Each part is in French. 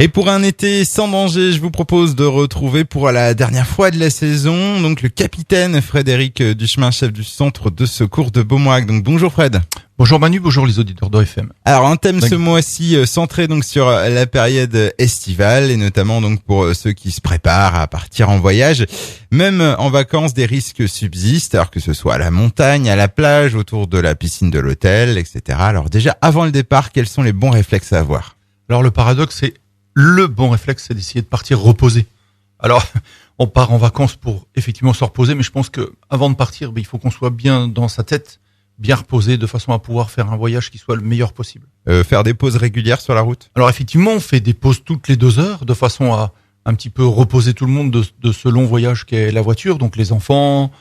Et pour un été sans danger, je vous propose de retrouver pour la dernière fois de la saison, donc le capitaine Frédéric Duchemin, chef du centre de secours de Beaumoig. Donc bonjour Fred. Bonjour Manu, bonjour les auditeurs d'OFM. Alors un thème ce mois-ci centré donc sur la période estivale et notamment donc pour ceux qui se préparent à partir en voyage. Même en vacances, des risques subsistent, alors que ce soit à la montagne, à la plage, autour de la piscine de l'hôtel, etc. Alors déjà, avant le départ, quels sont les bons réflexes à avoir ? Alors le paradoxe, c'est le bon réflexe, c'est d'essayer de partir reposé. Alors, on part en vacances pour effectivement se reposer, mais je pense que avant de partir, il faut qu'on soit bien dans sa tête, bien reposé, de façon à pouvoir faire un voyage qui soit le meilleur possible. Faire des pauses régulières sur la route ? Alors effectivement, on fait des pauses toutes les 2 heures, de façon à un petit peu reposer tout le monde de ce long voyage qu'est la voiture. Donc les enfants,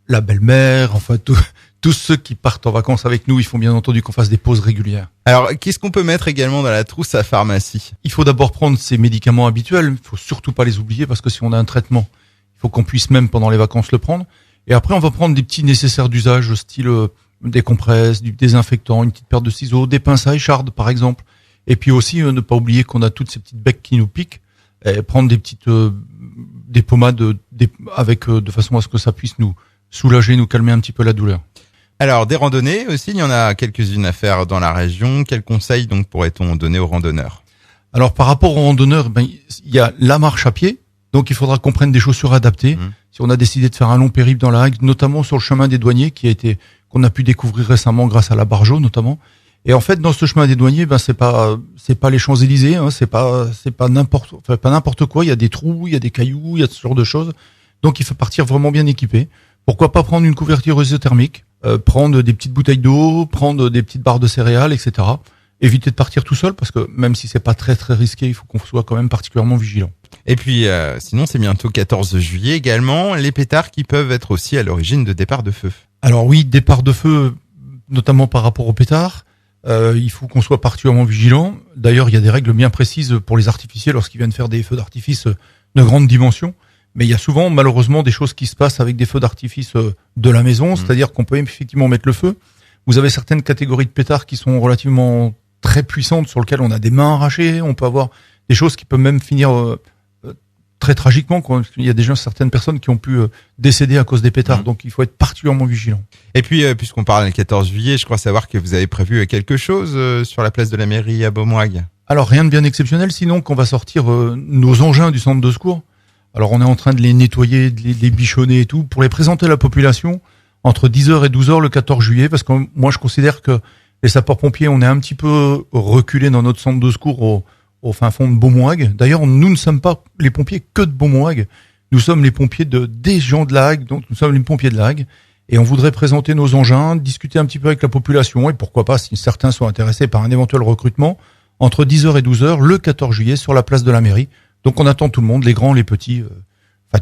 la belle-mère, enfin tous ceux qui partent en vacances avec nous, il faut bien entendu qu'on fasse des pauses régulières. Alors, qu'est-ce qu'on peut mettre également dans la trousse à pharmacie ? Il faut d'abord prendre ses médicaments habituels, il faut surtout pas les oublier parce que si on a un traitement, il faut qu'on puisse même pendant les vacances le prendre. Et après, on va prendre des petits nécessaires d'usage, style des compresses, du désinfectant, une petite paire de ciseaux, des pinces à écharde par exemple. Et puis aussi, ne pas oublier qu'on a toutes ces petites becs qui nous piquent, et prendre des petites des pommades avec de façon à ce que ça puisse nous soulager, nous calmer un petit peu la douleur. Alors, des randonnées aussi, il y en a quelques-unes à faire dans la région. Quels conseils donc pourrait-on donner aux randonneurs ? Alors, par rapport aux randonneurs, il y a la marche à pied. Donc, il faudra qu'on prenne des chaussures adaptées. Si on a décidé de faire un long périple dans la Hague, notamment sur le chemin des douaniers, qu'on a pu découvrir récemment grâce à la Bargeau, notamment. Et en fait, dans ce chemin des douaniers, c'est pas les Champs-Élysées, hein, c'est pas n'importe quoi. Il y a des trous, il y a des cailloux, il y a ce genre de choses. Donc, il faut partir vraiment bien équipé. Pourquoi pas prendre une couverture isothermique, prendre des petites bouteilles d'eau, prendre des petites barres de céréales, etc. Éviter de partir tout seul parce que même si c'est pas très très risqué, il faut qu'on soit quand même particulièrement vigilant. Et puis, sinon, c'est bientôt 14 juillet également, les pétards qui peuvent être aussi à l'origine de départs de feu. Alors oui, départ de feu, notamment par rapport aux pétards, il faut qu'on soit particulièrement vigilant. D'ailleurs, il y a des règles bien précises pour les artificiers lorsqu'ils viennent faire des feux d'artifice de grande dimension. Mais il y a souvent, malheureusement, des choses qui se passent avec des feux d'artifice de la maison, c'est-à-dire qu'on peut effectivement mettre le feu. Vous avez certaines catégories de pétards qui sont relativement très puissantes, sur lesquelles on a des mains arrachées, on peut avoir des choses qui peuvent même finir très tragiquement. Il y a déjà certaines personnes qui ont pu décéder à cause des pétards, donc il faut être particulièrement vigilant. Et puis, puisqu'on parle du 14 juillet, je crois savoir que vous avez prévu quelque chose sur la place de la mairie à Beaumoig. Alors, rien de bien exceptionnel, sinon qu'on va sortir nos engins du centre de secours. Alors, on est en train de les nettoyer, de les bichonner et tout, pour les présenter à la population entre 10h et 12h le 14 juillet, parce que moi, je considère que les sapeurs-pompiers, on est un petit peu reculés dans notre centre de secours au fin fond de Beaumoig. D'ailleurs, nous ne sommes pas les pompiers que de Beaumoig. Nous sommes les pompiers des gens de la Hague, donc nous sommes les pompiers de la Hague. Et on voudrait présenter nos engins, discuter un petit peu avec la population, et pourquoi pas, si certains sont intéressés par un éventuel recrutement, entre 10h et 12h le 14 juillet sur la place de la mairie. Donc on attend tout le monde, les grands, les petits,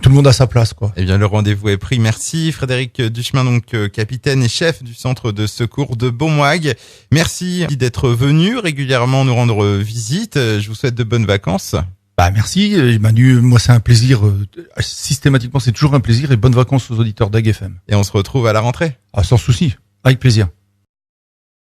tout le monde à sa place, quoi. Eh bien, le rendez-vous est pris. Merci Frédéric Duchemin, donc capitaine et chef du centre de secours de Beaumoig. Merci d'être venu régulièrement nous rendre visite. Je vous souhaite de bonnes vacances. Merci Manu, moi c'est un plaisir, systématiquement c'est toujours un plaisir, et bonnes vacances aux auditeurs d'AGFM. Et on se retrouve à la rentrée. Sans souci, avec plaisir.